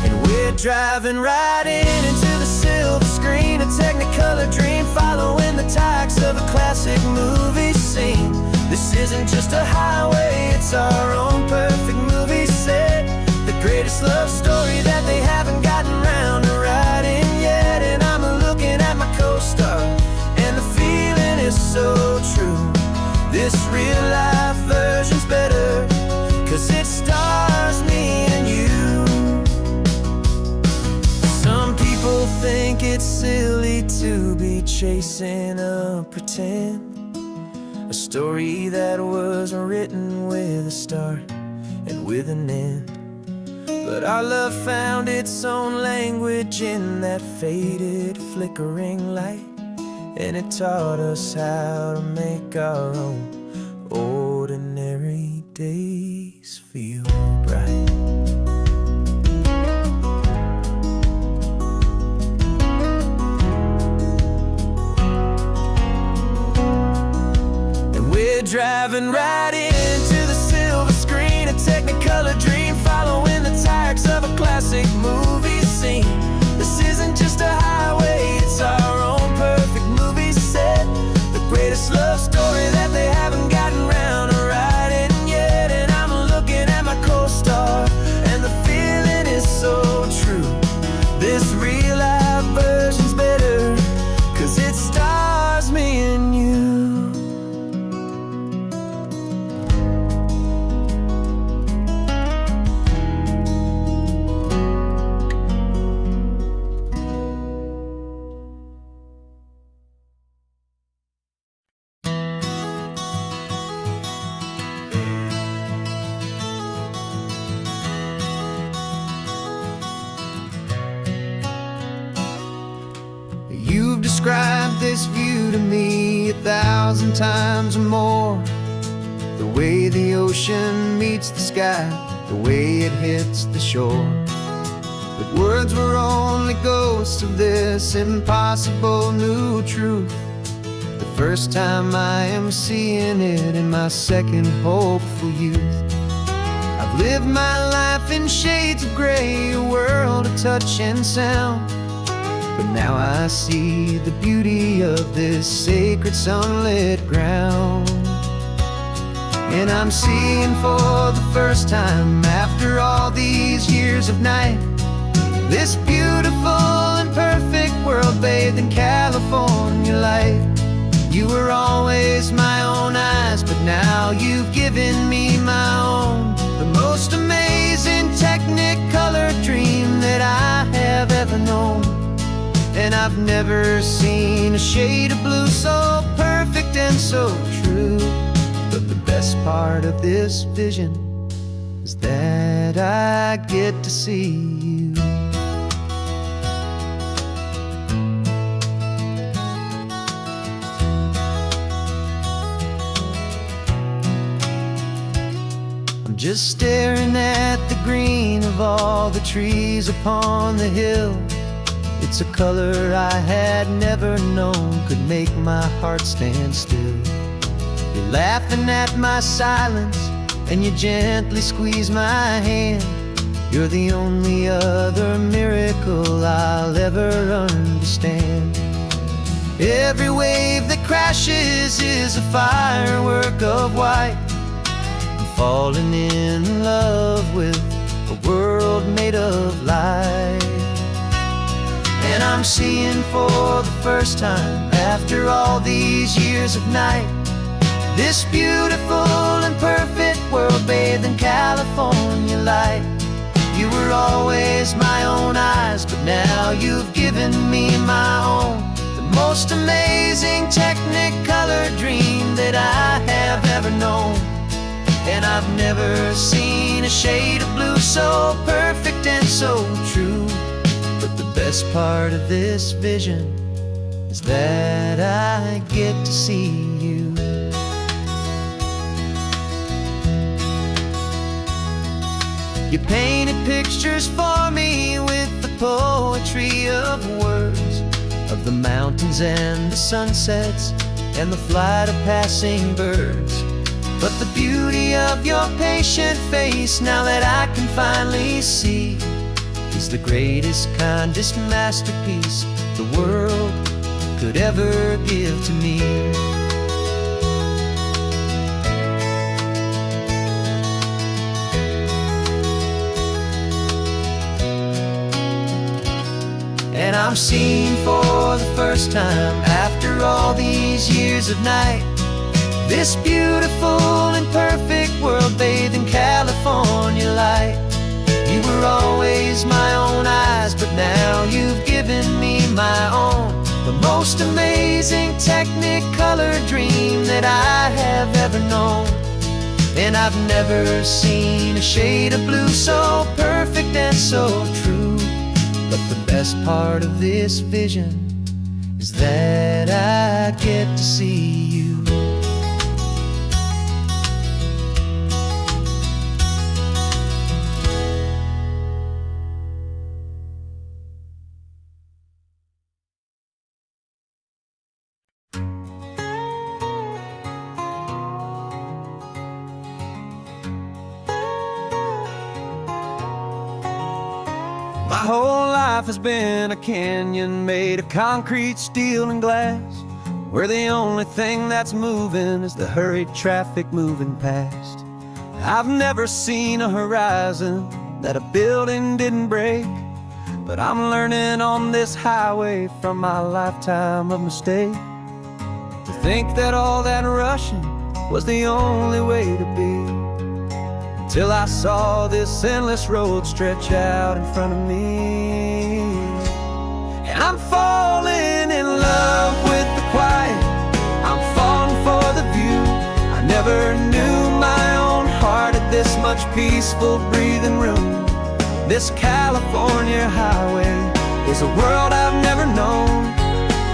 S1: And we're driving right into the silver screen, a Technicolor dream, following the tacks of a classic movie scene. This isn't just a highway, it's our own perfect movie set, the greatest love story that they haven't gotten round to writing yet. And I'm looking at my co-star, and the feeling is so true. This real life version's better, 'cause it stars me and you. chasing a pretend, a story that was written with a start and with an end. But our love found its own language in that faded, flickering light, and it taught us how to make our own ordinary days feel bright. Driving right into the silver screen, a Technicolor dream, following the tires of a classic movie scene. This isn't just a highway, it's our own perfect movie set, the greatest love story that they haven't gotten round to writing yet. And I'm looking at my co-star, and the feeling is so true. This real life version's better, 'cause it stars me and you. You've described this view to me 1,000 times or more. The way the ocean meets the sky, the way it hits the shore. But words were only ghosts of this impossible new truth. The first time I am seeing it in my second hopeful youth. I've lived my life in shades of gray, a world of touch and sound. But now I see the beauty of this sacred sunlit ground. And I'm seeing for the first time, after all these years of night, this beautiful and perfect world bathed in California light. You were always my own eyes, but now you've given me my own. The most amazing Technicolor dream that I have ever known. And I've never seen a shade of blue so perfect and so true. But the best part of this vision is that I get to see you. I'm just staring at the green of all the trees upon the hill. It's a color I had never known could make my heart stand still. You're laughing at my silence, and you gently squeeze my hand. You're the only other miracle I'll ever understand. Every wave that crashes is a firework of white. I'm falling in love with a world made of light. And I'm seeing for the first time, after all these years of night, this beautiful and perfect world bathed in California light. You were always my own eyes, but now you've given me my own. The most amazing Technicolor dream that I have ever known. And I've never seen a shade of blue so perfect and so true. But the best part of this vision is that I get to see you. You painted pictures for me with the poetry of words, of the mountains and the sunsets and the flight of passing birds. But the beauty of your patient face, now that I can finally see, is the greatest, kindest masterpiece the world could ever give to me. And I'm seeing for the first time, after all these years of night, this beautiful and perfect world bathed in California light. You were always my own eyes, but now you've given me my own. The most most amazing Technicolor dream that I have ever known. And I've never seen a shade of blue so perfect and so true. But the best part of this vision is that I get to see you. My whole life has been a canyon made of concrete, steel, and glass, where the only thing that's moving is the hurried traffic moving past. I've never seen a horizon that a building didn't break, but I'm learning on this highway from my lifetime of mistakes to think that all that rushing was the only way to be. Till I saw this endless road stretch out in front of me. And I'm falling in love with the quiet, I'm falling for the view. I never knew my own heart had this much peaceful breathing room. This California highway is a world I've never known,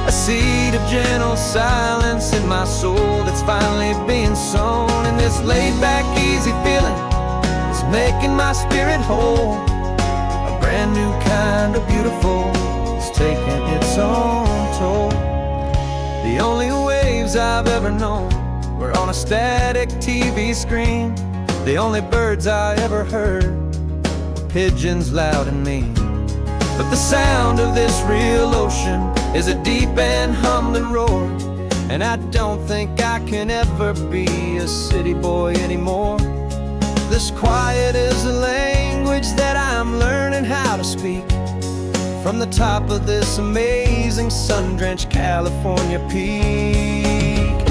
S1: a seed of gentle silence in my soul that's finally being sown. And this laid-back, easy feeling making my spirit whole. A brand new kind of beautiful is taking its own toll. The only waves I've ever known were on a static TV screen. The only birds I ever heard were pigeons loud and mean. But the sound of this real ocean is a deep and humbling roar, and I don't think I can ever be a city boy anymore. This quiet is a language that I'm learning how to speak from the top of this amazing sun-drenched California peak.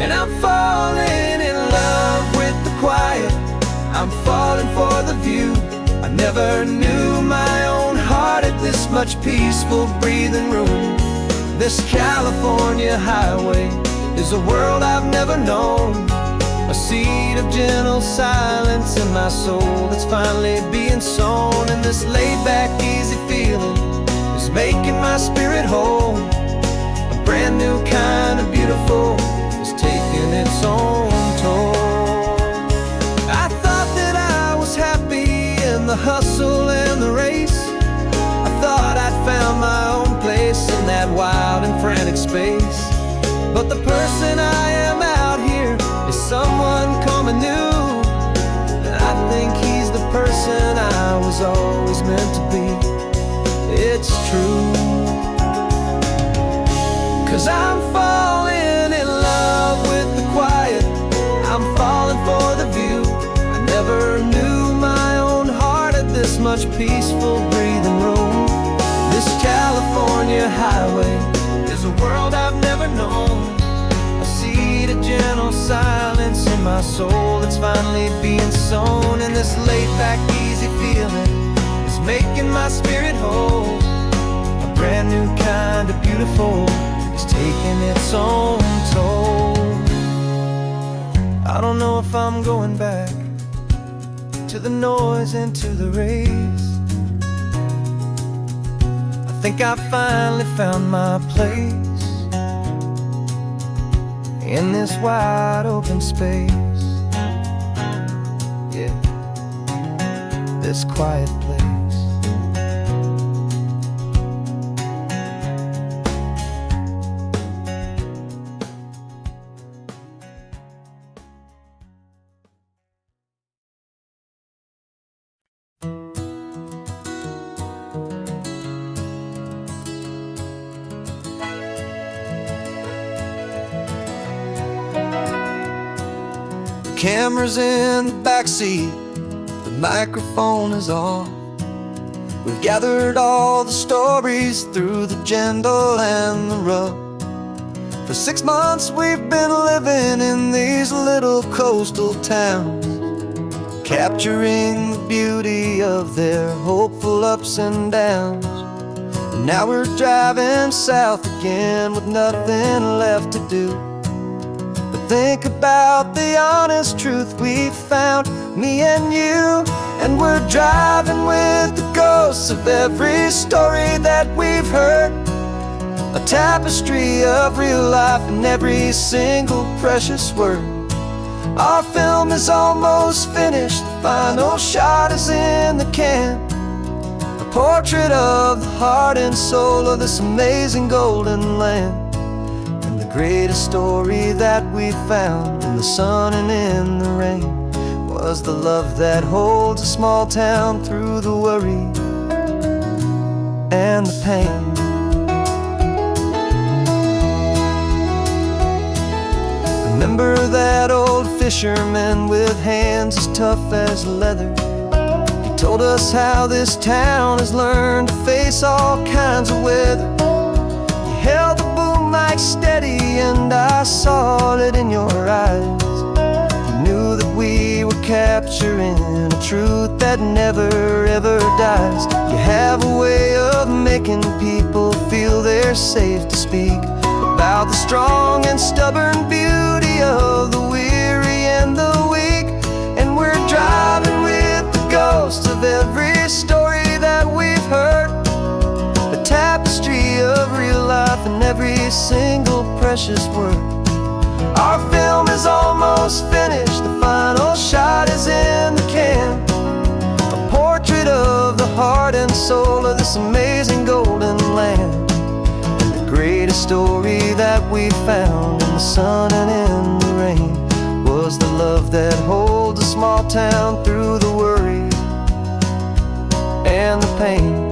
S1: And I'm falling in love with the quiet, I'm falling for the view. I never knew my own heart had this much peaceful breathing room. This California highway is a world I've never known, a seed of gentle silence in my soul that's finally being sown. And this laid-back, easy feeling is making my spirit whole. A brand new kind of beautiful is taking its own toll. I thought that I was happy in the hustle and the race. I thought I'd found my own place in that wild and frantic space. But the person I am out here is someone coming new, and I think he's the person I was always meant to be. It's true, 'cause I'm falling in love with the quiet, I'm falling for the view. I never knew my own heart had this much peaceful breathing room. This California highway is a world I've never known, a seed of gentle silence in my soul that's finally being sown. And this laid-back, easy feeling is making my spirit whole. A brand new kind of beautiful is taking its own toll. I don't know if I'm going back to the noise and to the race. I think I finally found my place in this wide open space, yeah, this quiet place. Camera's in the backseat, the microphone is on. We've gathered all the stories through the gentle and the rough. For 6 months we've been living in these little coastal towns, capturing the beauty of their hopeful ups and downs. And now we're driving south again with nothing left to do. But think about the honest truth we found, me and you. And we're driving with the ghosts of every story that we've heard, a tapestry of real life in every single precious word. Our film is almost finished, the final shot is in the can, a portrait of the heart and soul of this amazing golden land. And the greatest story that we found in the sun and in the rain was the love that holds a small town through the worry and the pain. Remember that old fisherman with hands as tough as leather? He told us how this town has learned to face all kinds of weather. You held the boom mic steady and I saw it in your eyes. You knew that we were capturing a truth that never ever dies. You have a way of making people feel they're safe to speak about the strong and stubborn beauty of the weary and the weak. And we're driving with the ghosts of every story that we've heard, a tapestry of real life in every single precious word. Our film is almost finished, the final shot is in the can, a portrait of the heart and soul of this amazing golden land. Greatest story that we found in the sun and in the rain was the love that holds a small town through the worry and the pain.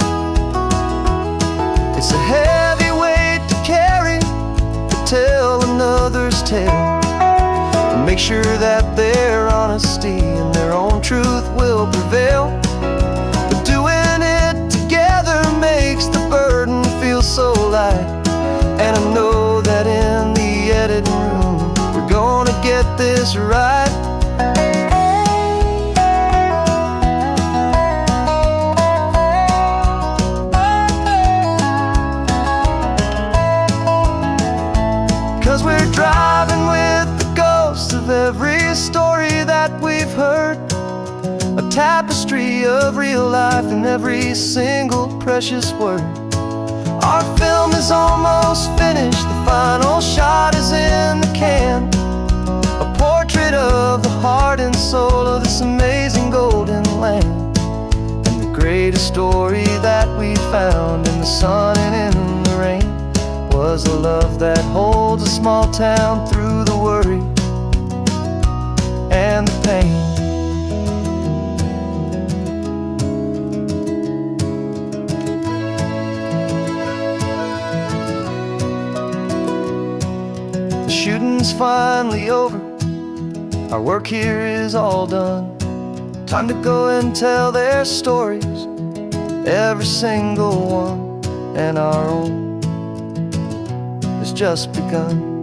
S1: It's a heavy weight to carry, to tell another's tale, and make sure that their honesty and their own truth will prevail. But doing it together makes the burden feel so light. And I know that in the editing room we're gonna get this right. 'Cause we're driving with the ghosts of every story that we've heard, a tapestry of real life in every single precious word. Our film is almost finished, the final shot is in the can, a portrait of the heart and soul of this amazing golden land. And the greatest story that we found in the sun and in the rain was the love that holds a small town through the worry and the pain. Shooting's finally over, our work here is all done. Time to go and tell their stories, every single one, and our own has just begun.